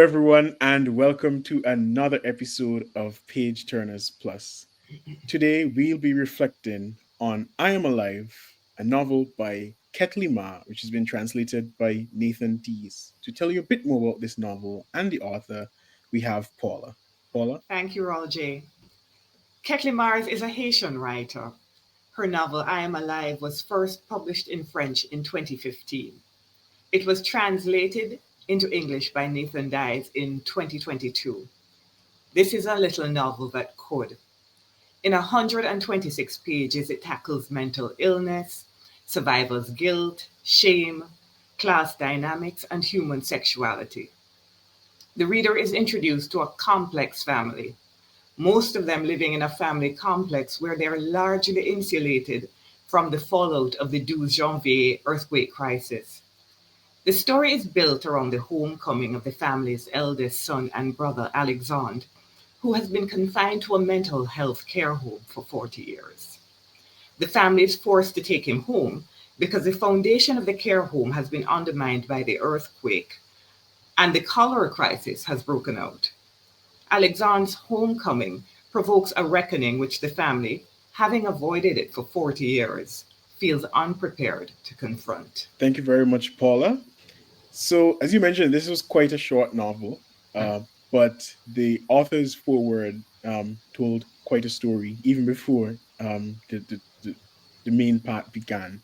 everyone, and welcome to another episode of Page Turners Plus. Today, we'll be reflecting on I Am Alive, a novel by Kettly Mars, which has been translated by Nathan Dees. To tell you a bit more about this novel and the author, we have Paula. Paula? Thank you, Roger. Kettly Mars is a Haitian writer. Her novel I Am Alive was first published in French in 2015. It was translated into English by Nathan Dies in 2022. This is a little novel that could. In 126 pages, it tackles mental illness, survivor's guilt, shame, class dynamics, and human sexuality. The reader is introduced to a complex family, most of them living in a family complex where they are largely insulated from the fallout of the 12 Janvier earthquake crisis. The story is built around the homecoming of the family's eldest son and brother, Alexandre, who has been confined to a mental health care home for 40 years. The family is forced to take him home because the foundation of the care home has been undermined by the earthquake and the cholera crisis has broken out. Alexandre's homecoming provokes a reckoning which the family, having avoided it for 40 years, feels unprepared to confront. Thank you very much, Paula. So, as you mentioned, this was quite a short novel, but the author's foreword told quite a story even before the main part began.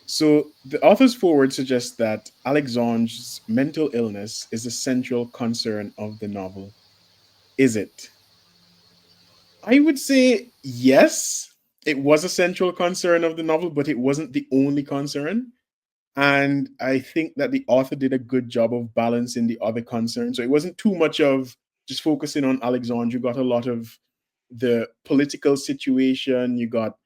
So, the author's foreword suggests that Alexandre's mental illness is a central concern of the novel. Is it? I would say yes, it was a central concern of the novel, but it wasn't the only concern. And I think that the author did a good job of balancing the other concerns. So it wasn't too much of just focusing on Alexandre. You got a lot of the political situation. You got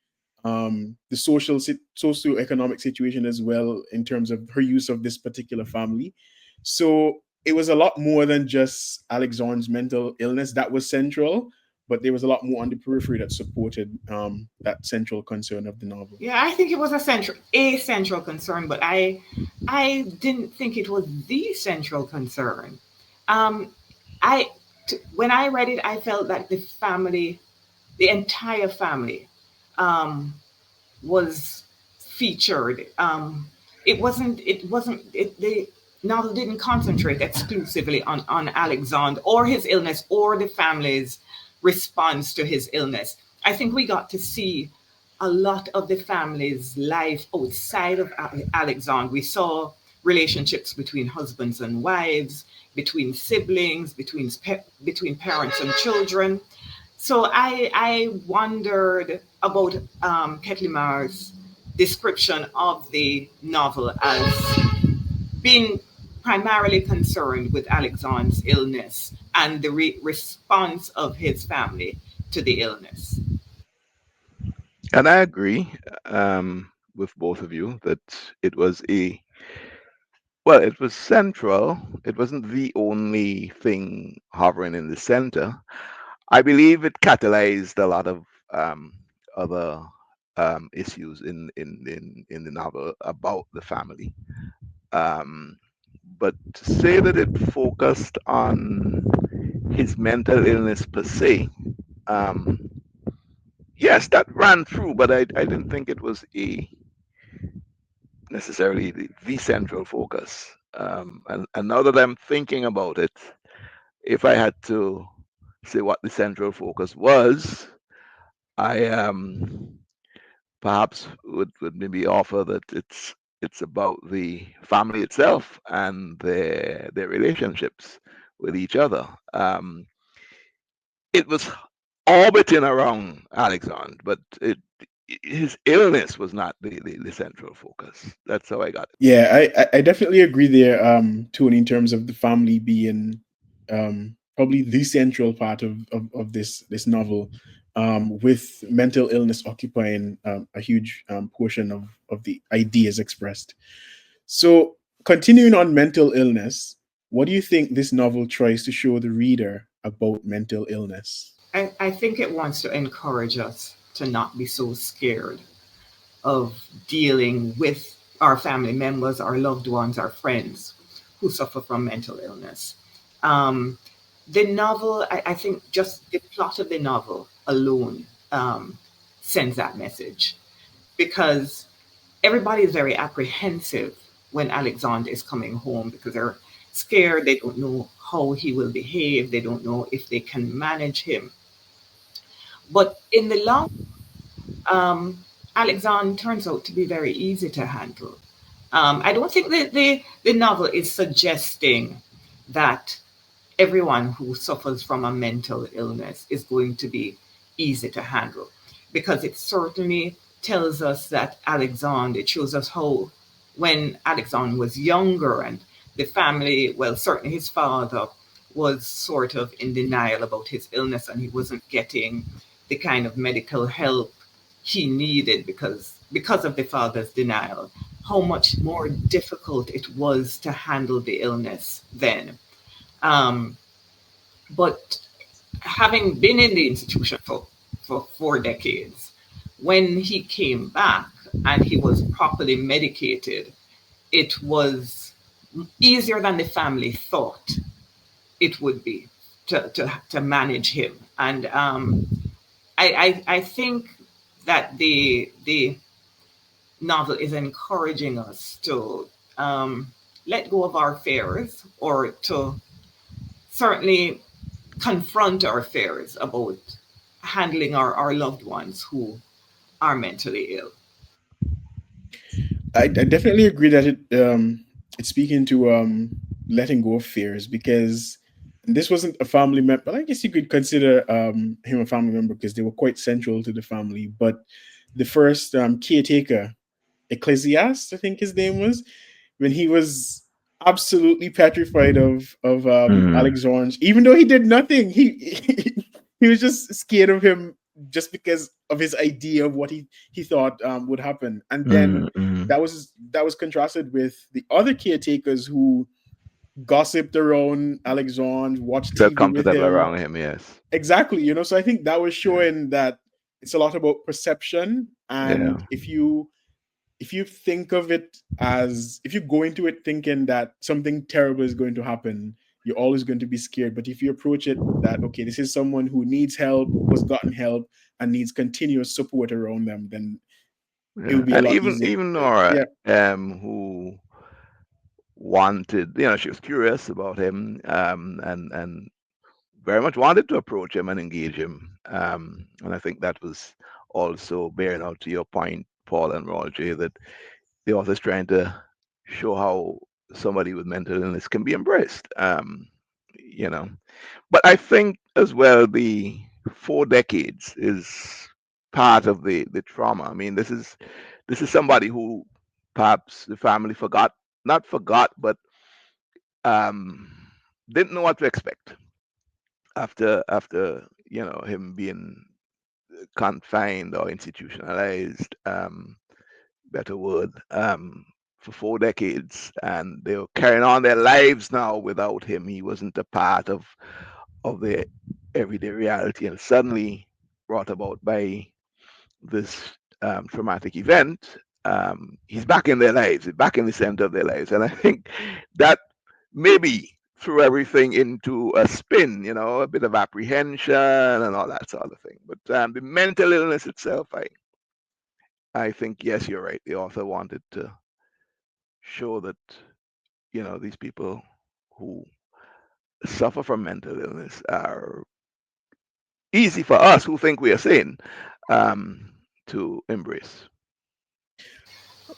the socio-economic situation as well in terms of her use of this particular family. So it was a lot more than just Alexandre's mental illness that was central, but there was a lot more on the periphery that supported that central concern of the novel. Yeah, I think it was a central concern, but I didn't think it was the central concern. Um, when I read it, I felt that the entire family, um, was featured. The novel didn't concentrate exclusively on Alexandre or his illness or the family's response to his illness. I think we got to see a lot of the family's life outside of Alexandre. We saw relationships between husbands and wives, between siblings, between parents and children. So I wondered about Kettly Mars' description of the novel as being primarily concerned with Alexandre's illness and the response of his family to the illness. And I agree with both of you that it was it was central. It wasn't the only thing hovering in the center. I believe it catalyzed a lot of other issues in the novel about the family. Um, but to say that it focused on his mental illness per se, um, yes, that ran through, but I didn't think it was a necessarily the central focus. And now that I'm thinking about it, if I had to say what the central focus was, I perhaps would maybe offer that it's about the family itself and their relationships with each other. It was orbiting around Alexandre, but his illness was not the central focus. That's how I got it. Yeah, I definitely agree there, Tony, in terms of the family being probably the central part of this novel, with mental illness occupying a huge portion of the ideas expressed. So, continuing on mental illness, what do you think this novel tries to show the reader about mental illness? I think it wants to encourage us to not be so scared of dealing with our family members, our loved ones, our friends who suffer from mental illness. Um, the novel, I think, just the plot of the novel alone sends that message because everybody is very apprehensive when Alexander is coming home because they're scared. They don't know how he will behave. They don't know if they can manage him. But in the long, um, Alexander turns out to be very easy to handle. I don't think that the novel is suggesting that everyone who suffers from a mental illness is going to be easy to handle because it certainly tells us that Alexander, it shows us how when Alexander was younger and the family, well, certainly his father was sort of in denial about his illness and he wasn't getting the kind of medical help he needed because of the father's denial, how much more difficult it was to handle the illness then. Um, but having been in the institution for 4 decades, when he came back and he was properly medicated, it was easier than the family thought it would be to manage him. And I think that the novel is encouraging us to um, let go of our fears or to certainly confront our fears about handling our loved ones who are mentally ill. I definitely agree that it's speaking to letting go of fears because this wasn't a family member. But I guess you could consider him a family member because they were quite central to the family. But the first caretaker, Ecclesiast, I think his name was, when he was absolutely petrified of Mm, Alexandre, even though he did nothing. He was just scared of him just because of his idea of what he thought would happen. And then that was contrasted with the other caretakers who gossiped around Alexandre, watched felt TV with comfortable him. around him. Yes. Exactly, so I think that was Yeah. showing that it's a lot about perception. Yeah. And if you think of it as, if you go into it thinking that something terrible is going to happen, you're always going to be scared. But if you approach it that, okay, this is someone who needs help, who has gotten help, and needs continuous support around them, then it Yeah. will be a And lot even easier. even Nora, Yeah. who wanted, she was curious about him, and very much wanted to approach him and engage him. And I think that was also bearing out to your point, Paul and Roger, that the author's trying to show how somebody with mental illness can be embraced. You know, but I think as well the 4 decades is part of the trauma. I mean, this is somebody who perhaps the family forgot, not forgot, but um, didn't know what to expect after him being confined or institutionalized, better word, for 4 decades, and they were carrying on their lives now without him. He wasn't a part of their everyday reality, and suddenly brought about by this traumatic event. He's back in their lives, back in the center of their lives, and I think that maybe threw everything into a spin, a bit of apprehension and all that sort of thing. But the mental illness itself, I think, yes, you're right. The author wanted to show that, these people who suffer from mental illness are easy for us who think we are sane um, to embrace.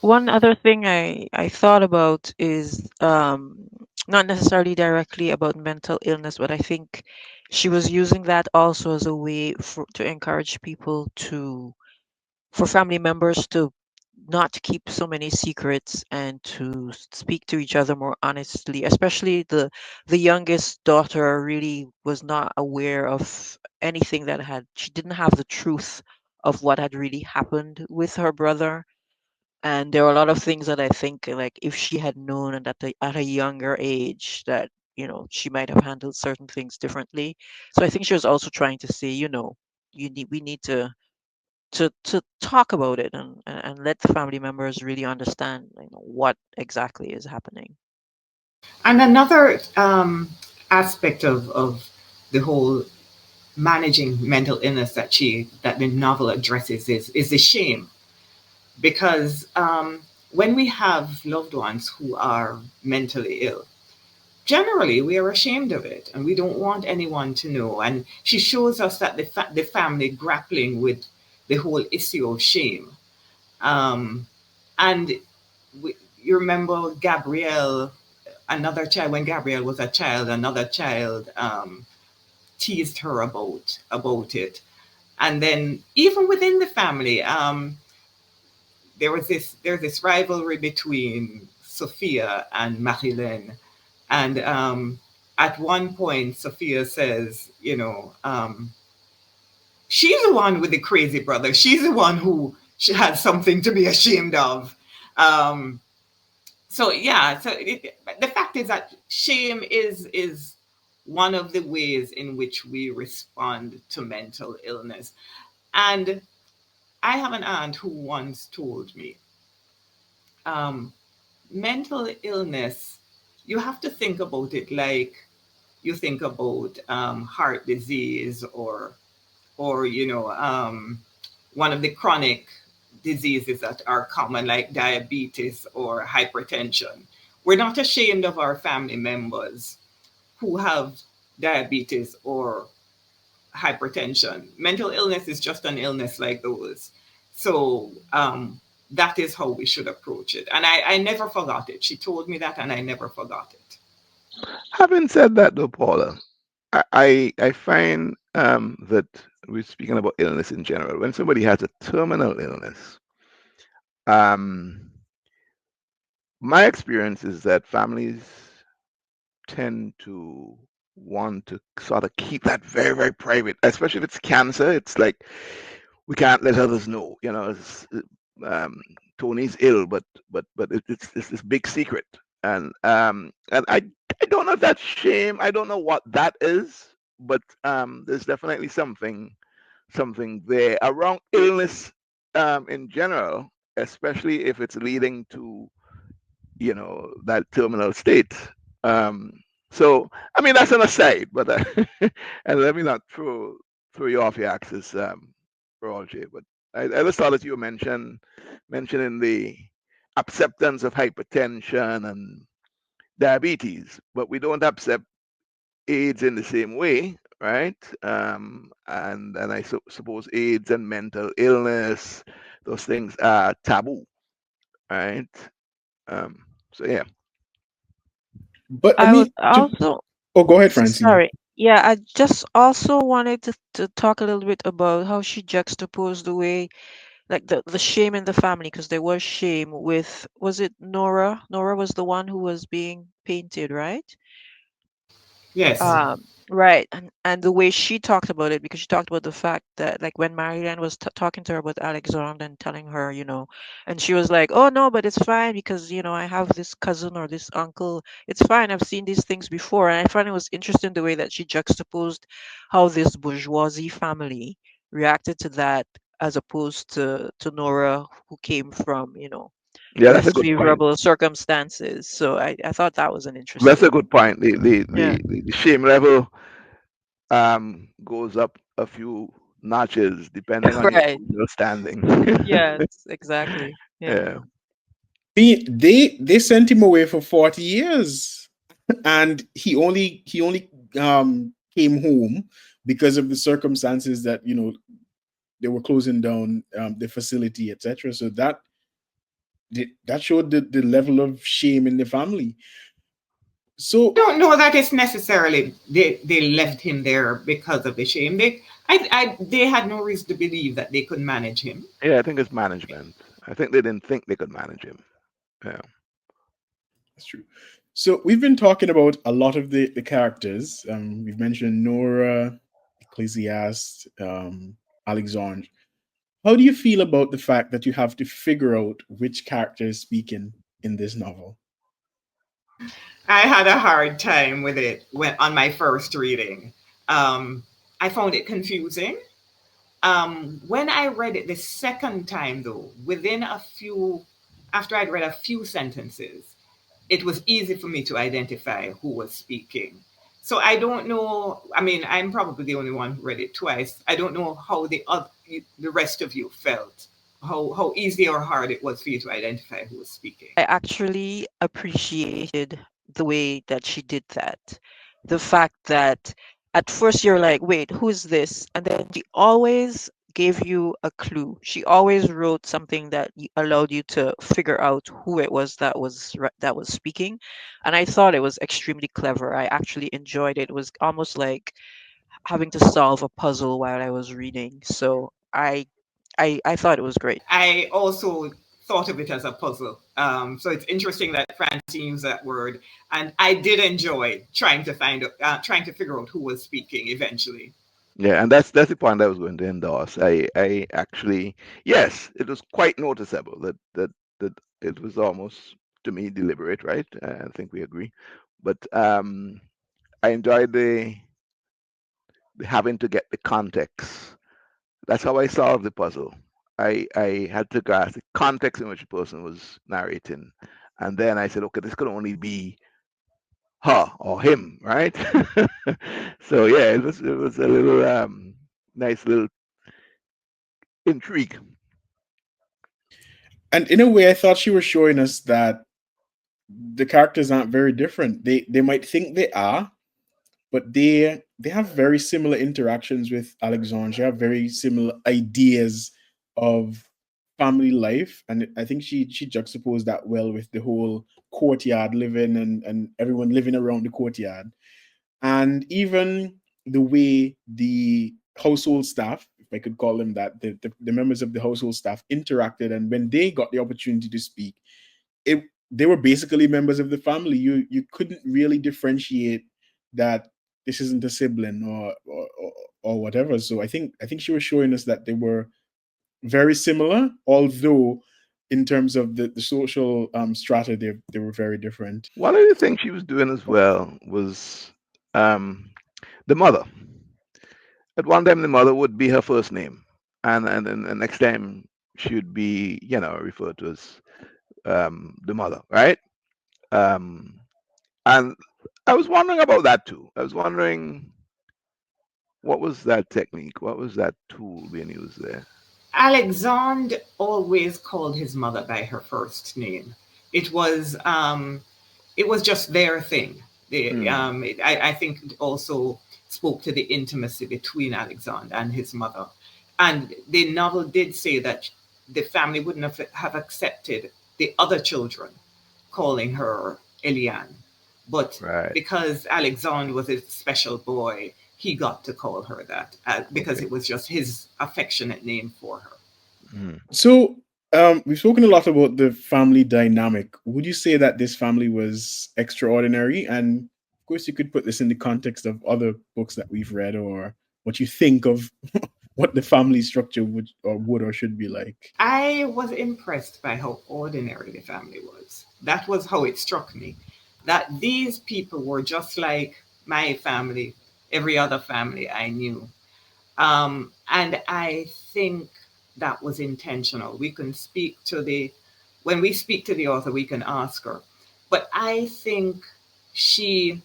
One other thing I thought about is not necessarily directly about mental illness, but I think she was using that also as a way to encourage people for family members to not keep so many secrets and to speak to each other more honestly. Especially the youngest daughter really was not aware of anything she didn't have the truth of what had really happened with her brother. And there were a lot of things that I think, like, if she had known and at a younger age, that she might have handled certain things differently. So I think she was also trying to say, we need to talk about it, and let the family members really understand, what exactly is happening. And another aspect of the whole managing mental illness that the novel addresses is the shame, because when we have loved ones who are mentally ill, generally we are ashamed of it and we don't want anyone to know. And she shows us that the family grappling with the whole issue of shame. um, and you remember Gabrielle, another child, when Gabrielle was a child, another child teased her about it. And then even within the family, there's this rivalry between Sophia and Marilyn. And at one point, Sophia says, she's the one with the crazy brother. She's the one who she had something to be ashamed of. Um, the fact is that shame is one of the ways in which we respond to mental illness. And I have an aunt who once told me, um, mental illness, you have to think about it like you think about heart disease, or one of the chronic diseases that are common, like diabetes or hypertension. We're not ashamed of our family members who have diabetes or hypertension. Mental illness is just an illness like those. So that is how we should approach it. And I never forgot it. She told me that, and I never forgot it. Having said that, though, Paula, I find that we're speaking about illness in general. When somebody has a terminal illness, um, my experience is that families tend to want to sort of keep that very, very private, especially if it's cancer. It's like we can't let others know. Um, Tony's ill, but it's this big secret, and I don't know if that's shame. I don't know what that is, but there's definitely something there around illness in general, especially if it's leading to that terminal state. Um, so I mean that's an aside, but and let me not throw you off your axis, Roger. But I just thought that you mentioning the acceptance of hypertension and diabetes, but we don't accept AIDS in the same way, right? And I suppose AIDS and mental illness, those things are taboo, right? Um, so yeah. But I I would mean, also, oh, go ahead, Francine. sorry. Yeah, I just also wanted to talk a little bit about how she juxtaposed the way, like the shame in the family, because there was shame with, was it Nora? Nora was the one who was being painted, right? Yes. Right, and the way she talked about it, because she talked about the fact that, like, when Marianne was talking to her about Alexandre and telling her, and she was like, "Oh no, but it's fine because I have this cousin or this uncle. It's fine. I've seen these things before." And I found it was interesting the way that she juxtaposed how this bourgeoisie family reacted to that, as opposed to Nora, who came from Yeah, that's a less good point. favorable circumstances. So I thought that was an That's a interesting, good point. yeah. The shame level goes up a few notches depending on your Right. social standing. Yes, exactly. Yeah. Yeah. They sent him away for 40 years, and he only came home because of the circumstances that they were closing down the facility, etc. So that showed the level of shame in the family. I So don't know that it's necessarily they left him there because of the shame. They had no reason to believe that they could manage him. Yeah, I think it's management. I think they didn't think they could manage him. Yeah. that's true. So we've been talking about a lot of the characters. We've mentioned Nora, Ecclesiast, Alexandre. How do you feel about the fact that you have to figure out which character is speaking in this novel? I had a hard time with it when on my first reading. Um, I found it confusing. When I read it the second time, though, after I'd read a few sentences, it was easy for me to identify who was speaking. So I don't know. I mean, I'm probably the only one who read it twice. I don't know how the rest of you felt. How easy or hard it was for you to identify who was speaking. I actually appreciated the way that she did that. The fact that at first you're like, wait, who's this? And then she always gave you a clue. She always wrote something that allowed you to figure out who it was that that was speaking. And I thought it was extremely clever. I actually enjoyed it. It was almost like having to solve a puzzle while I was reading. So I thought it was great. I also thought of it as a puzzle. So it's interesting that Francine used that word, and I did enjoy trying to figure out who was speaking eventually. Yeah, and that's the point I was going to endorse. I actually, yes, it was quite noticeable that it was almost, to me, deliberate, right? I think we agree. But I enjoyed the having to get the context. That's how I solved the puzzle. I had to grasp the context in which the person was narrating, and then I said, okay, this could only be her or him, right? So yeah, it was a little nice little intrigue. And in a way, I thought she was showing us that the characters aren't very different. They might think they are, but they have very similar interactions with Alexandre. They have very similar ideas of family life, and I think she juxtaposed that well with the whole courtyard living and everyone living around the courtyard, and even the way the household staff, if I could call them that, the members of the household staff interacted, and when they got the opportunity to speak, it they were basically members of the family. You couldn't really differentiate that this isn't a sibling or whatever. So I think she was showing us that they were very similar, although in terms of the social strata, they were very different. One of the things she was doing as well was um, the mother. At one time, the mother would be her first name, and then the next time she would be, referred to as the mother, right? Um, and I was wondering about that too. I was wondering what was that technique? What was that tool being used there? Alexandre always called his mother by her first name. It was um, it was just their thing. Hmm. I think it also spoke to the intimacy between Alexander and his mother. And the novel did say that the family wouldn't have accepted the other children calling her Eliane. But Right. because Alexander was a special boy, he got to call her that because Okay. it was just his affectionate name for her. Hmm. So we've spoken a lot about the family dynamic. Would you say that this family was extraordinary? And of course, you could put this in the context of other books that we've read, or what you think of what the family structure would or should be like. I was impressed by how ordinary the family was. That was how it struck me. That these people were just like my family, every other family I knew. And I think that was intentional. We can speak to when we speak to the author, we can ask her. But I think she,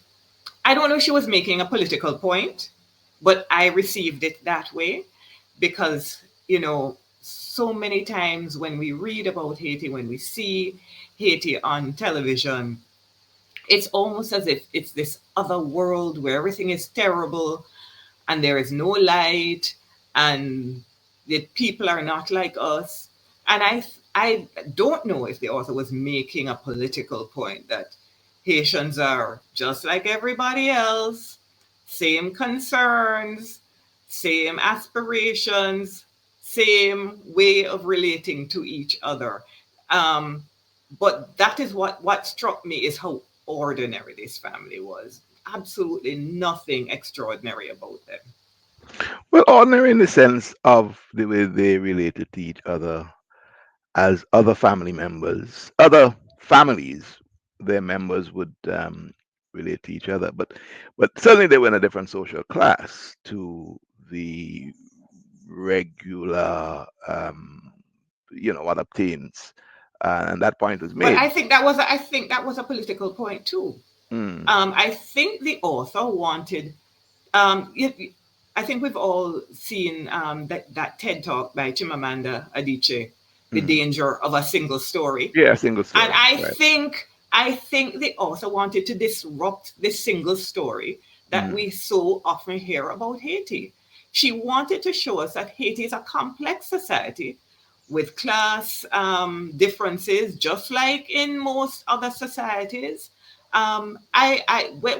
I don't know if she was making a political point, but I received it that way because, so many times when we read about Haiti, when we see Haiti on television, it's almost as if it's this other world where everything is terrible and there is no light and the people are not like us. And I don't know if the author was making a political point that Haitians are just like everybody else, same concerns, same aspirations, same way of relating to each other. Um, but that is what struck me is how ordinary this family was. Absolutely nothing extraordinary about them. Well, ordinary in the sense of the way they related to each other as other family members, other families, their members would relate to each other. But certainly they were in a different social class to the regular, what obtains, and that point was But made. I think that was a political point too. Mm, I think the author wanted, um, you- I think we've all seen that TED talk by Chimamanda Adichie, The mm. Danger of a Single Story. Yeah, single And story, right. I think the author wanted to disrupt this single story that Mm. we so often hear about Haiti. She wanted to show us that Haiti is a complex society with class differences, just like in most other societies.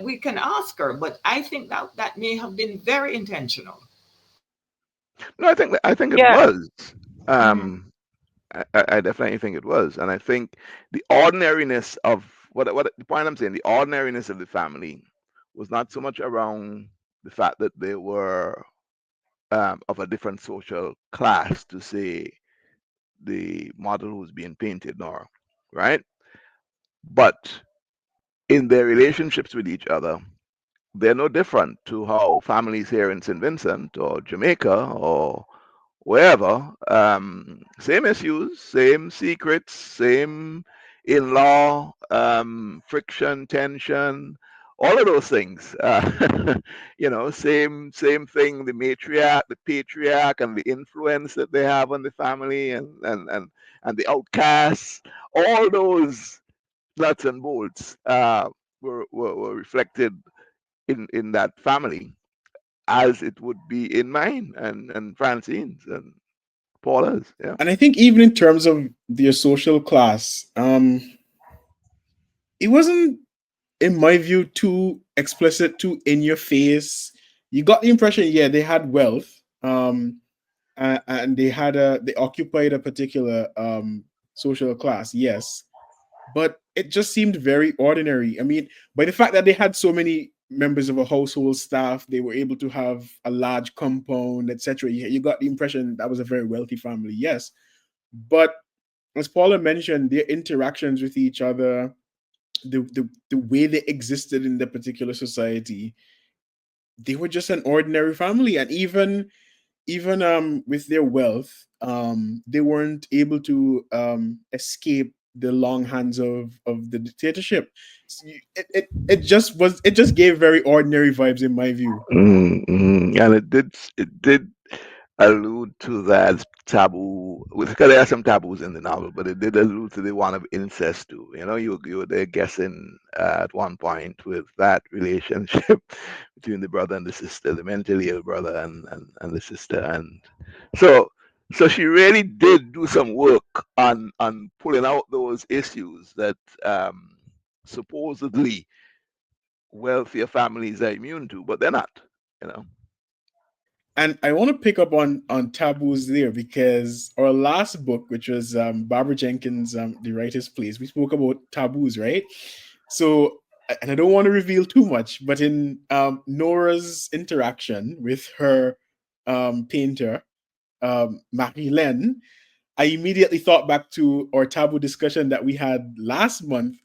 We can ask her, but I think that that may have been very intentional. No, I think it Yeah. was. Mhm. Um, I definitely think it was, and I think the ordinariness of what the point I'm saying, the ordinariness of the family was not so much around the fact that they were of a different social class to say the model who's being painted, nor right, but in their relationships with each other, they're no different to how families here in St. Vincent or Jamaica or wherever, same issues, same secrets, same in-law, friction, tension, all of those things. Same thing. The matriarch, the patriarch, and the influence that they have on the family, and the outcasts. All those nuts and bolts were reflected in that family, as it would be in mine and Francine's and Paula's. Yeah. And I think even in terms of their social class, it wasn't, in my view, too explicit, too in your face. You got the impression, yeah, they had wealth, and they occupied a particular social class, yes, but it just seemed very ordinary. I mean, by the fact that they had so many members of a household staff, they were able to have a large compound, etc. You got the impression that was a very wealthy family, yes, but as Paula mentioned, their interactions with each other, the way they existed in the particular society, they were just an ordinary family. And even with their wealth, they weren't able to escape the long hands of the dictatorship. It just gave very ordinary vibes in my view. And it did allude to that taboo, because there are some taboos in the novel, but it did allude to the one of incest too. You were there guessing at one point with that relationship between the brother and the sister, the mentally ill brother and the sister, and so so she really did do some work on pulling out those issues that supposedly wealthier families are immune to, but they're not. You know. And I want to pick up on taboos there, because our last book, which was Barbara Jenkins' The Writer's Place, we spoke about taboos, right? So, and I don't want to reveal too much, but in Nora's interaction with her painter, Marie-Laine, I immediately thought back to our taboo discussion that we had last month,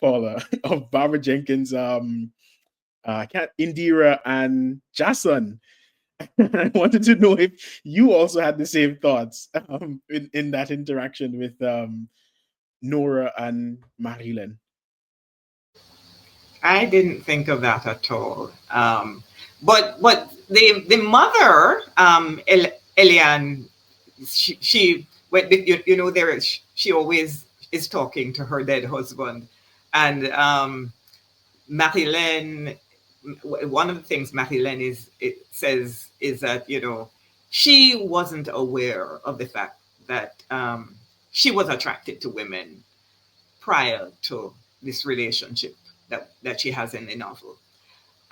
Paula, of Barbara Jenkins, Indira and Jason. I wanted to know if you also had the same thoughts in that interaction with Nora and Marilyn. I didn't think of that at all. But the mother, Eliane, she when you know there is, she always is talking to her dead husband, and Marilyn. One of the things Marilyn it says is that she wasn't aware of the fact that she was attracted to women prior to this relationship that she has in the novel.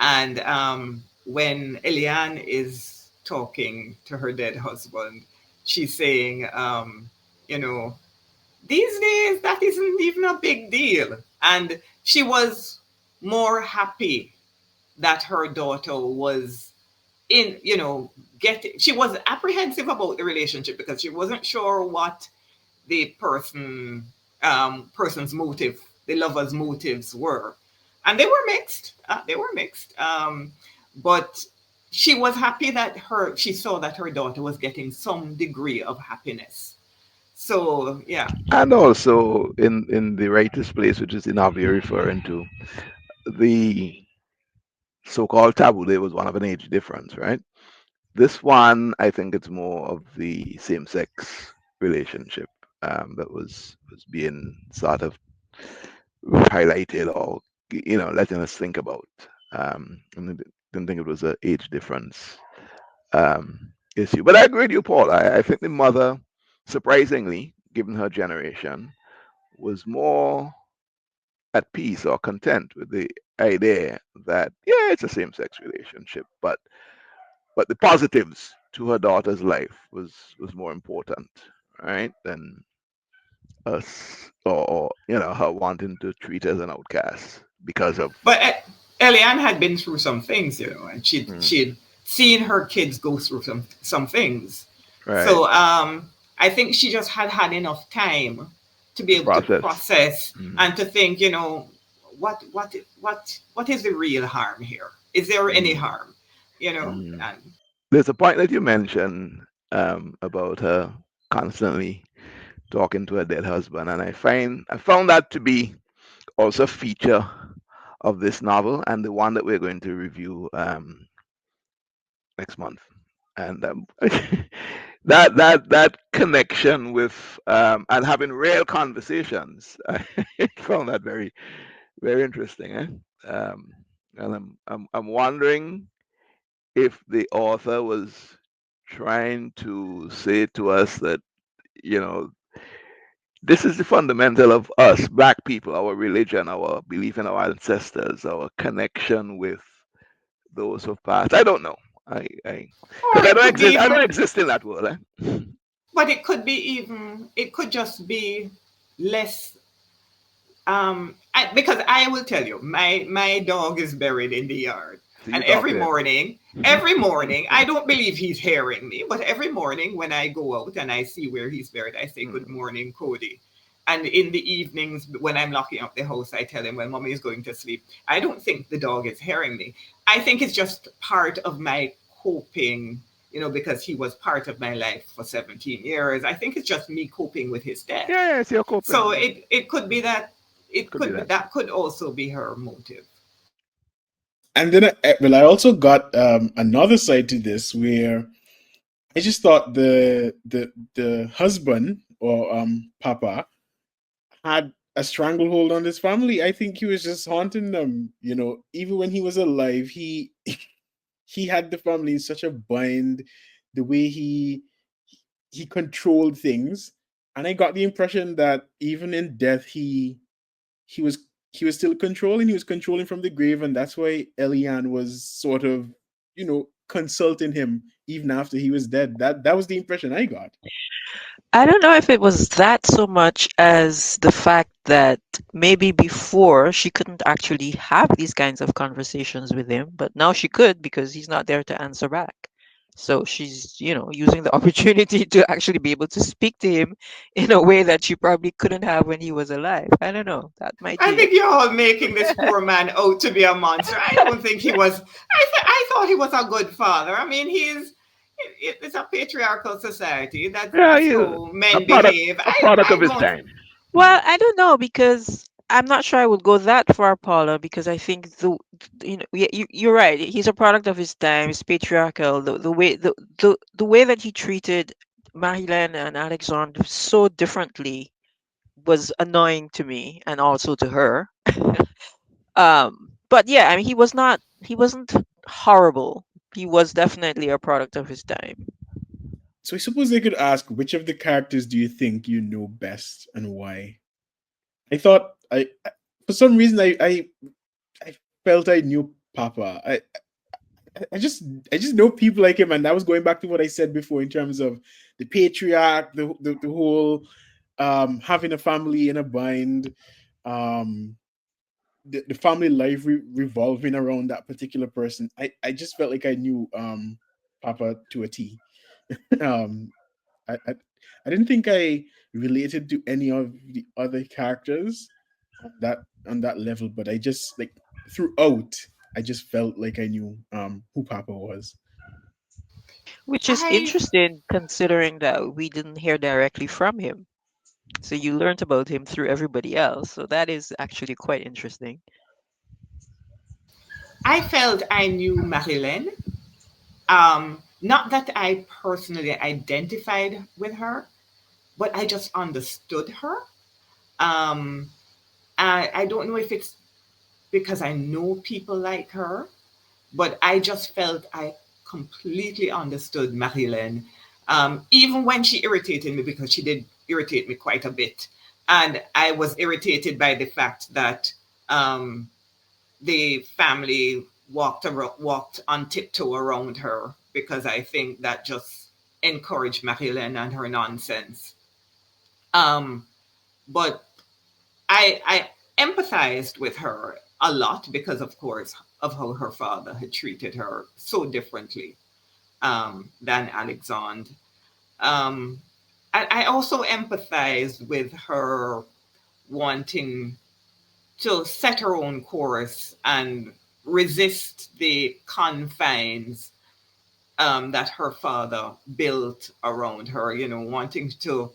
And when Eliane is talking to her dead husband, she's saying, you know, these days that isn't even a big deal. And she was more happy that her daughter was in, getting, she was apprehensive about the relationship because she wasn't sure what the person's motive, the lover's motives were, and they were mixed. They were mixed. But she was happy that she saw that her daughter was getting some degree of happiness. So yeah. And also in the writer's place, which is the novel you're referring to, the so-called taboo there was one of an age difference, right? This one, I think it's more of the same-sex relationship that was being sort of highlighted or letting us think about. And I didn't think it was an age difference issue. But I agree with you, Paul. I think the mother, surprisingly, given her generation, was more at peace or content with the idea that yeah, it's a same-sex relationship, but the positives to her daughter's life was more important, right, than us or her wanting to treat us as an outcast because of. But Eliane had been through some things, and Mm, she'd seen her kids go through some things. right, So I think she just had enough time to be to able to process. process Mm, and to think, what is the real harm here? Is there any mm, harm? You know, mm. and There's a point that you mentioned about her constantly talking to her dead husband, and I found that to be also a feature of this novel and the one that we're going to review next month. And that connection with and having real conversations, I found that very very interesting. And I'm wondering if the author was trying to say to us that you know this is the fundamental of us black people, our religion, our belief in our ancestors, our connection with those who've passed. I don't know. I or because it could be I don't even, exist in that world. Eh? but it could just be less. Because I will tell you, my dog is buried in the yard, So you and talk to him. every morning, I don't believe he's hearing me, but every morning when I go out and I see where he's buried, I say, "Good Mm. morning, Cody." And in the evenings, when I'm locking up the house, I tell him when mommy is going to sleep. I don't think the dog is hearing me. I think it's just part of my coping, because he was part of my life for 17 years. I think it's just me coping with his death. Yeah, yeah, it's your So coping. it could be that, Could be that. that could also be her motive. And then, well, I also got another side to this where I just thought the husband or Papa had a stranglehold on his family. I think he was just haunting them. Even when he was alive, he had the family in such a bind. The way he controlled things, and I got the impression that even in death, he was he was still controlling. He was controlling from the grave, and that's why Eliane was sort of consulting him even after he was dead. That was the impression I got. I don't know if it was that so much as the fact that maybe before she couldn't actually have these kinds of conversations with him, but now she could because he's not there to answer back. So she's, using the opportunity to actually be able to speak to him in a way that she probably couldn't have when he was alive. I don't know. That might I be it. think you're all making this poor man out to be a monster. I don't think he was. I thought he was a good father. I mean, it's a patriarchal society. Yeah, That's he's how men behave. a product of I his don't. time. Well, I don't know because I'm not sure I would go that far, Paula, because I think you're right. He's a product of his time. He's patriarchal. The way that he treated Marilyn and Alexandre so differently was annoying to me and also to her. But yeah, I mean, he wasn't horrible. He was definitely a product of his time. So I suppose they could ask, which of the characters do you think you know best and why? I thought for some reason I felt I knew Papa. I just I just know people like him, and that was going back to what I said before in terms of the patriarch, the whole having a family in a bind, um, the family life revolving around that particular person. I just felt like I knew Papa to a T. um, I I didn't think I related to any of the other characters on that level, but I just like throughout I just felt like I knew who Papa was. Which is I interesting considering that we didn't hear directly from him. So you learned about him through everybody else. So that is actually quite interesting. I felt I knew Marilyn. Not that I personally identified with her, but I just understood her. Um, I don't know if it's because I know people like her, but I just felt I completely understood Marilyn, even when she irritated me, because she did irritate me quite a bit. And I was irritated by the fact that um, the family walked on tiptoe around her, because I think that just encouraged Marilyn and her nonsense. Um, but I empathized with her a lot because, of course, of how her father had treated her so differently than Alexandre. Um, I also empathized with her wanting to set her own course and resist the confines that her father built around her, wanting to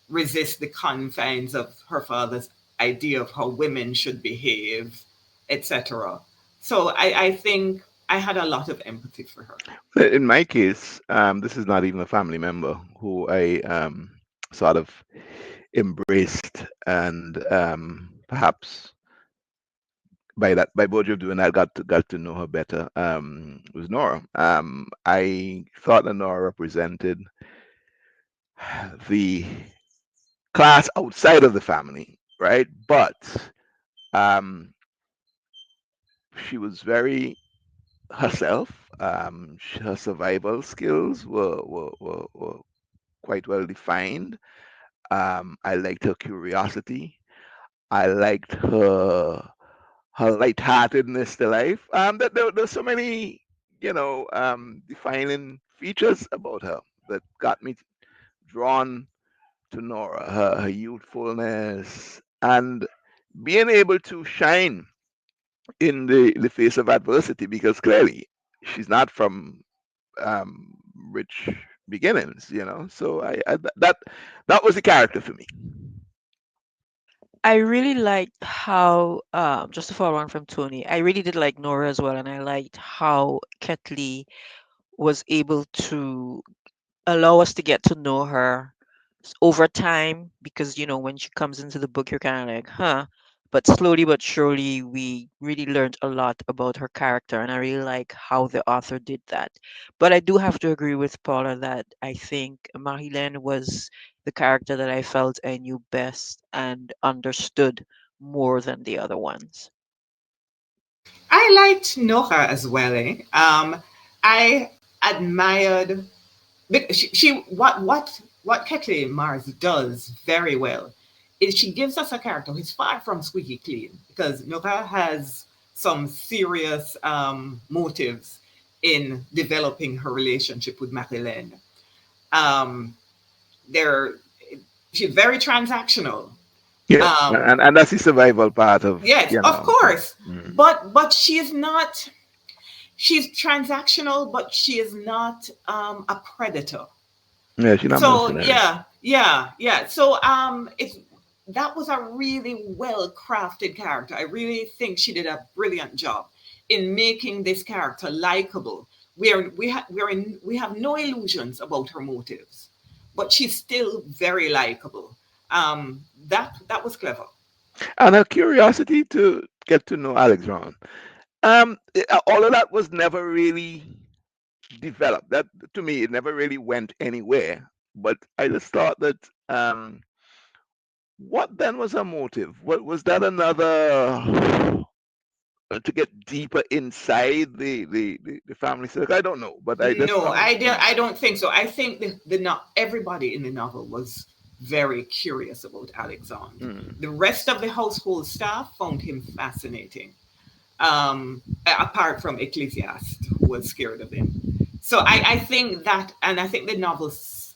resist the confines of her father's idea of how women should behave, etc. So I think I had a lot of empathy for her. In my case, this is not even a family member who I sort of embraced, and perhaps by virtue of doing that, got to know her better. Was Nora. I thought that Nora represented the class outside of the family, right? But um, she was very herself. Her survival skills were quite well defined. I liked her curiosity. I liked her lightheartedness to life. There's so many, defining features about her that got me drawn to Nora. Her youthfulness and being able to shine in the face of adversity, because clearly she's not from rich beginnings, So that was the character for me. I really liked how, just to follow on from Tony, I really did like Nora as well, and I liked how Ketley was able to allow us to get to know her over time, because when she comes into the book, you're kind of like, huh, but slowly but surely we really learned a lot about her character, and I really like how the author did that. But I do have to agree with Paula that I think Marilyn was the character that I felt I knew best and understood more than the other ones. I liked Nora as well. I admired she what Kettly Mars does very well is she gives us a character who's far from squeaky clean, because Nora has some serious motives in developing her relationship with Marilyn. Um, they're She's very transactional. Yeah, Um, and that's the survival part of yes, of course, Mm. but she is not. She's transactional, but she is not a predator. Yeah, she's not So mercenary. yeah. So it's that was a really well crafted character. I really think she did a brilliant job in making this character likable. We have no illusions about her motives, but she's still very likable. That was clever. And her curiosity to get to know Alexandre. All of that was never really developed. That, to me, it never really went anywhere. But I just thought that, what then was her motive? What was that, another to get deeper inside the family circle? I don't know, but I just No, found. I don't think so. I think the not everybody in the novel was very curious about Alexandre. Mm. The rest of the household staff found him fascinating, apart from Ecclesiast, who was scared of him. So I think that, and I think the novel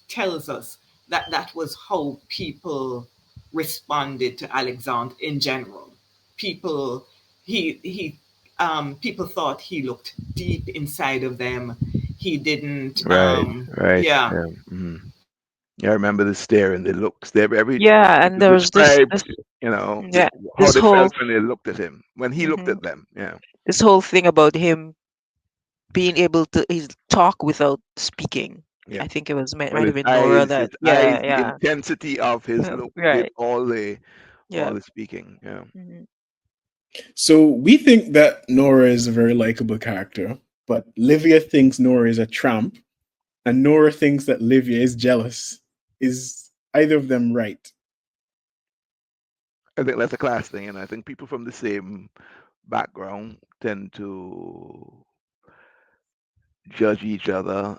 tells us that that was how people responded to Alexandre in general. People, people thought he looked deep inside of them. He didn't, Right, right. yeah. Yeah. Mhm. Yeah, I remember the stare and the looks. They every Yeah, you and could there was describe, this yeah, how this they whole felt when they looked at him, when he looked hmm at them. Yeah, this whole thing about him being able to he's talk without speaking. yeah. I think it was Well, might have been Nora that yeah, the yeah. intensity of his look did Right. all Yeah. the speaking. Yeah, hmm So we think that Nora is a very likable character, but Livia thinks Nora is a tramp, and Nora thinks that Livia is jealous. Is either of them right? I think that's a class thing, and I think people from the same background tend to judge each other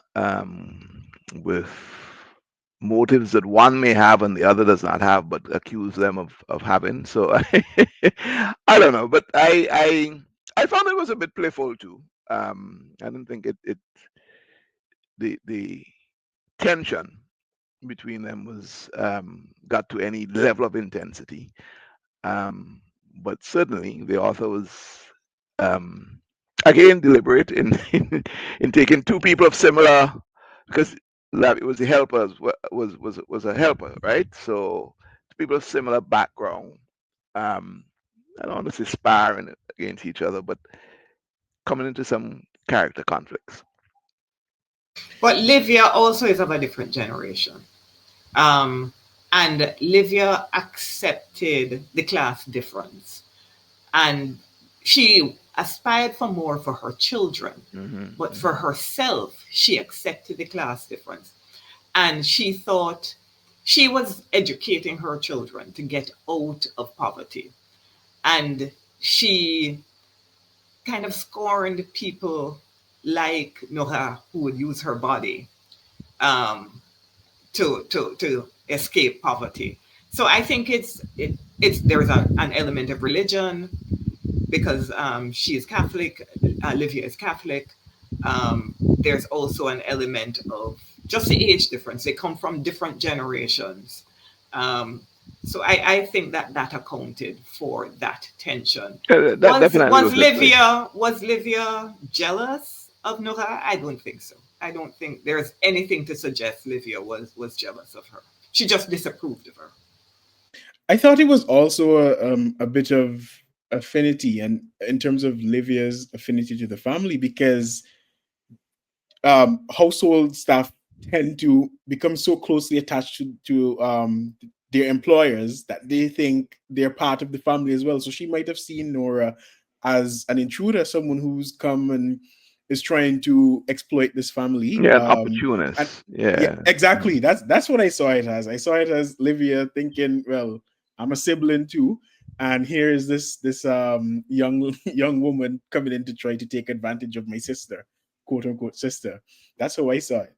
with motives that one may have and the other does not have, but accuse them of having. So I don't know, but I found it was a bit playful too. I don't think it the tension between them was got to any level of intensity. Um, but certainly the author was um, again deliberate in, in taking two people of similar, because Lavi was the helper, was a helper, right? So people of similar background. Um, I don't want to say sparring against each other, but coming into some character conflicts. But Livia also is of a different generation. Um, and Livia accepted the class difference. And she aspired for more for her children. But for Hmm. herself, she accepted the class difference. And she thought she was educating her children to get out of poverty. And she kind of scorned people like Noha who would use her body um, to escape poverty. So I think it's there's an element of religion because she is Catholic, Olivia is Catholic. There's also an element of just the age difference. They come from different generations. Um, so I think that that accounted for that tension. That definitely was at play. Was Livia jealous of Nora? I don't think so. I don't think there's anything to suggest Livia was jealous of her. She just disapproved of her. I thought it was also a bit of affinity, and in terms of Livia's affinity to the family, because household staff tend to become so closely attached to their employers that they think they're part of the family as well. So she might have seen Nora as an intruder, someone who's come and is trying to exploit this family. Yeah, an And opportunist. yeah, Yeah. exactly. That's what I saw it as. I saw it as Livia thinking, well, I'm a sibling too, and here is this young woman coming in to try to take advantage of my sister, quote unquote sister. That's how I saw it.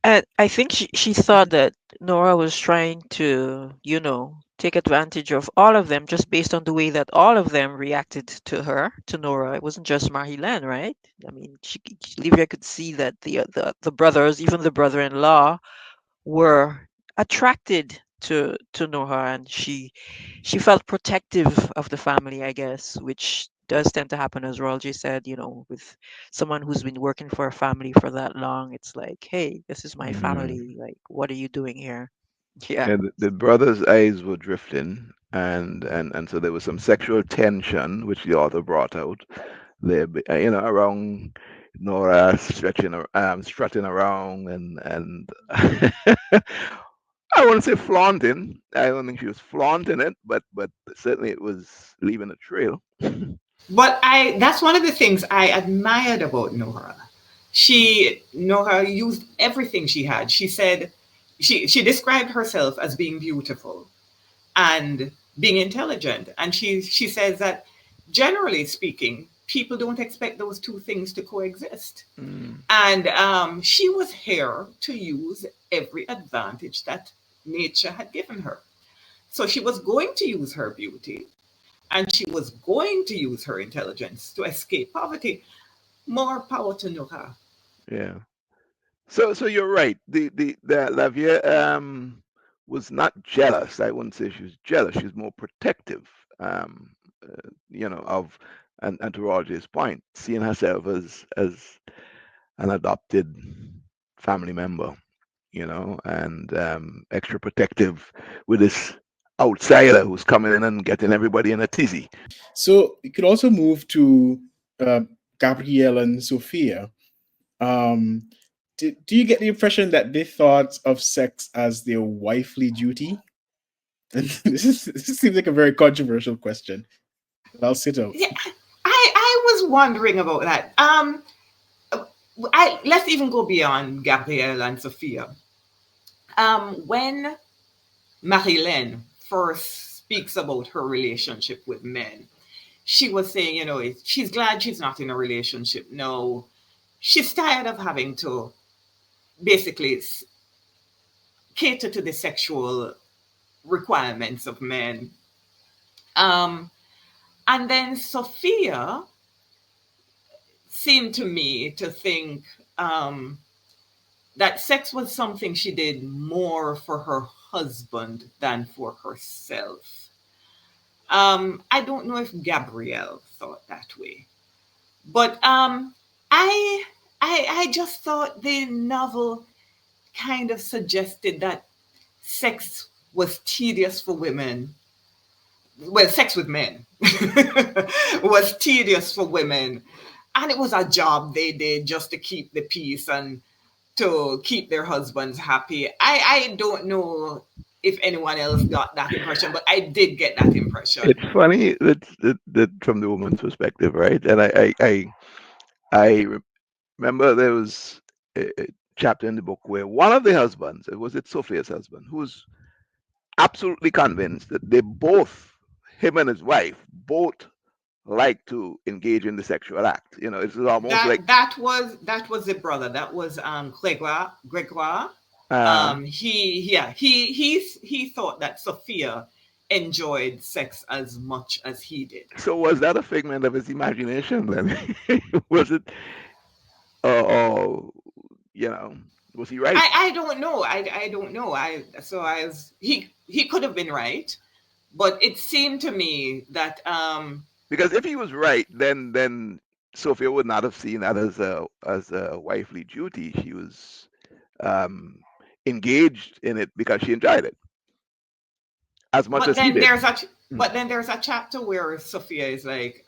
And I think she thought that Nora was trying to, take advantage of all of them just based on the way that all of them reacted to her, to Nora. It wasn't just Marie-Laine, right? I mean, Livia could see that the brothers, even the brother-in-law, were attracted to Noha, and she felt protective of the family, I guess, which does tend to happen, as Rolji said, with someone who's been working for a family for that long. It's like, hey, this is my Hmm. family. Like, what are you doing here? Yeah. Yeah, the brother's eyes were drifting, and so there was some sexual tension, which the author brought out there, around Nora strutting around, and I wouldn't say flaunting. I don't think she was flaunting it, but certainly it was leaving a trail. But I that's one of the things I admired about Nora. Nora used everything she had. She said she described herself as being beautiful and being intelligent. And she says that generally speaking, people don't expect those two things to coexist. Mm, And she was here to use every advantage that nature had given her. So she was going to use her beauty and she was going to use her intelligence to escape poverty. More power to Nora. yeah. So you're right. The Lavia was not jealous. I wouldn't say she was jealous. She's more protective. Of and to Roger's point, seeing herself as an adopted family member. and extra protective with this outsider who's coming in and getting everybody in a tizzy. So you could also move to uh, Gabrielle and Sophia. Um, do you get the impression that they thought of sex as their wifely duty? And this seems like a very controversial question. But I'll sit out. Yeah, I was wondering about that. Let's even go beyond Gabrielle and Sophia. When Marilyn first speaks about her relationship with men, she was saying, she's glad she's not in a relationship. No, she's tired of having to basically cater to the sexual requirements of men. Um, and then Sophia seemed to me to think that sex was something she did more for her husband than for herself. I don't know if Gabrielle thought that way, but I, I just thought the novel kind of suggested that sex was tedious for women. Well, sex with men was tedious for women, and it was a job they did just to keep the peace and to keep their husbands happy. I don't know if anyone else got that impression, but I did get that It's impression. funny that from the woman's perspective, right? And I remember there was a chapter in the book where one of the husbands, it was Sophia's husband, who was absolutely convinced that they both, him and his wife, both like to engage in the sexual act. It's almost like That was the brother. That was Gregoire. Gregoire. uh, He thought that Sophia enjoyed sex as much as he did. so was that a figment of his imagination then? Was it or you know, was he right? I don't know. I don't know. He could have been right, but it seemed to me that Because if he was right, then Sophia would not have seen that as a wifely duty. She was um, engaged in it because she enjoyed it as much but as he then did. there's a Mm. chapter where Sophia is like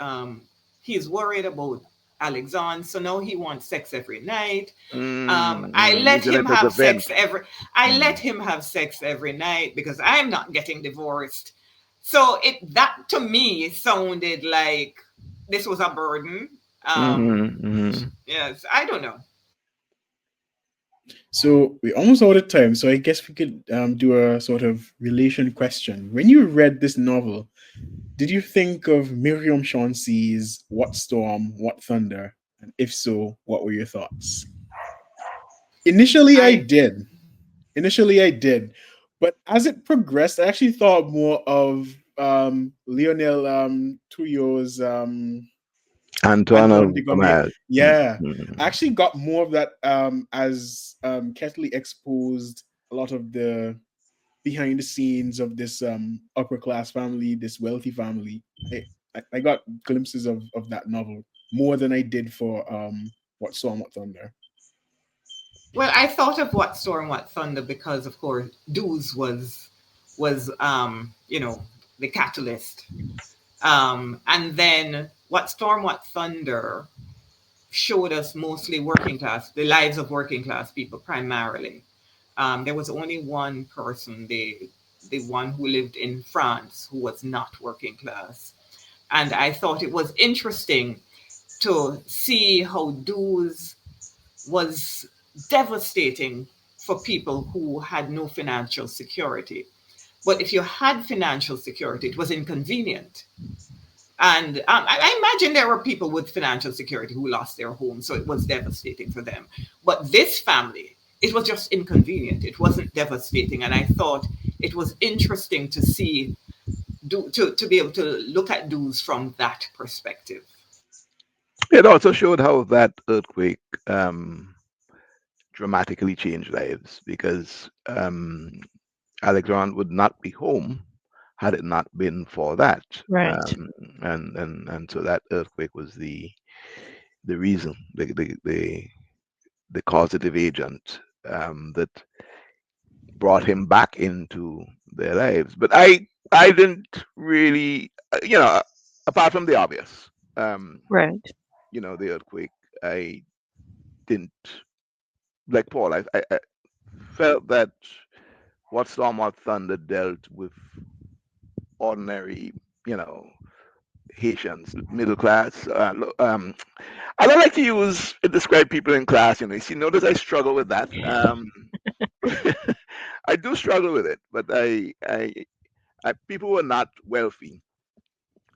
he's worried about Alexandre, so now he wants sex every night. I let Using him it as a have vent. sex every I let Mm. him have sex every night because I'm not getting divorced. So it that to me sounded like this was a burden. Um, Hmm. yes, I don't know. So we're almost out of time. So I guess we could do a sort of relation question. When you read this novel, did you think of Miriam Chauncey's "What Storm, What Thunder"? And if so, what were your thoughts? Initially, I I did. Initially, I did, but as it progressed, I actually thought more of Lionel Tuyo's Antoine Antoine de Gommier. Gomez. Yeah, I Mhm. actually got more of that as Ketley exposed a lot of the behind the scenes of this upper class family, this wealthy family. I got glimpses of that novel more than I did for What Storm, What Thunder. well, I thought of What Storm, What Thunder because, of course, Dewes was the catalyst. And then What Storm, What Thunder showed us mostly working class, the lives of working class people primarily. There was only one person, the one who lived in France, who was not working class. And I thought it was interesting to see how Dewes was devastating for people who had no financial security. But if you had financial security, it was inconvenient. And I imagine there were people with financial security who lost their homes, so it was devastating for them. But this family, it was just inconvenient. It wasn't devastating. And I thought it was interesting to see, to be able to look at dues from that perspective. It also showed how that earthquake dramatically changed lives because Alexandre would not be home had it not been for that. Right. Um, and so that earthquake was the reason, the causative agent that brought him back into their lives. But I didn't really, apart from the obvious, um, Right. the earthquake. I didn't like Paul. I felt that what Storm What Thunder dealt with ordinary, you know, Haitians, middle class. I don't like to describe people in class. You notice I struggle with that. I do struggle with it, but people who are not wealthy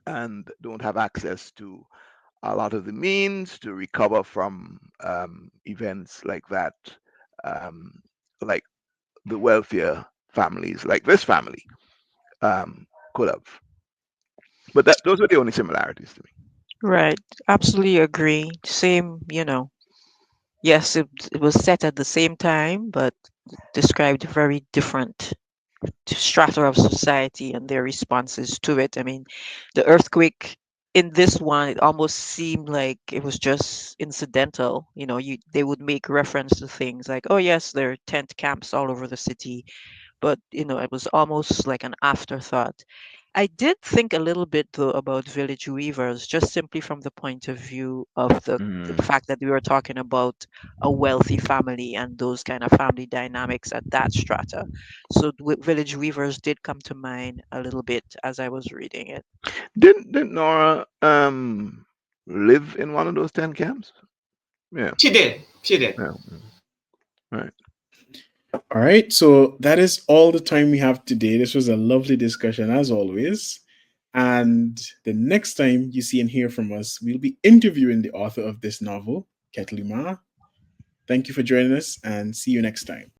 and don't have access to a lot of the means to recover from events like that, um, like the wealthier families, like this family, um, could have. But those were the only similarities to me. Right. Absolutely agree. Same, yes, it was set at the same time, but described very different strata of society and their responses to it. I mean, the earthquake in this one, it almost seemed like it was just incidental. They would make reference to things like, oh yes, there are tent camps all over the city, but it was almost like an afterthought. I did think a little bit though about village weavers, just simply from the point of view of the Mm. fact that we were talking about a wealthy family and those kind of family dynamics at that strata. So village weavers did come to mind a little bit as I was reading it. Didn't Nora live in one of those 10 camps? Yeah. She did. She did. Yeah. Right. All right, so that is all the time we have today. This was a lovely discussion as always. And the next time you see and hear from us, we'll be interviewing the author of this novel, Kettly Mars. Thank you for joining us and see you next time.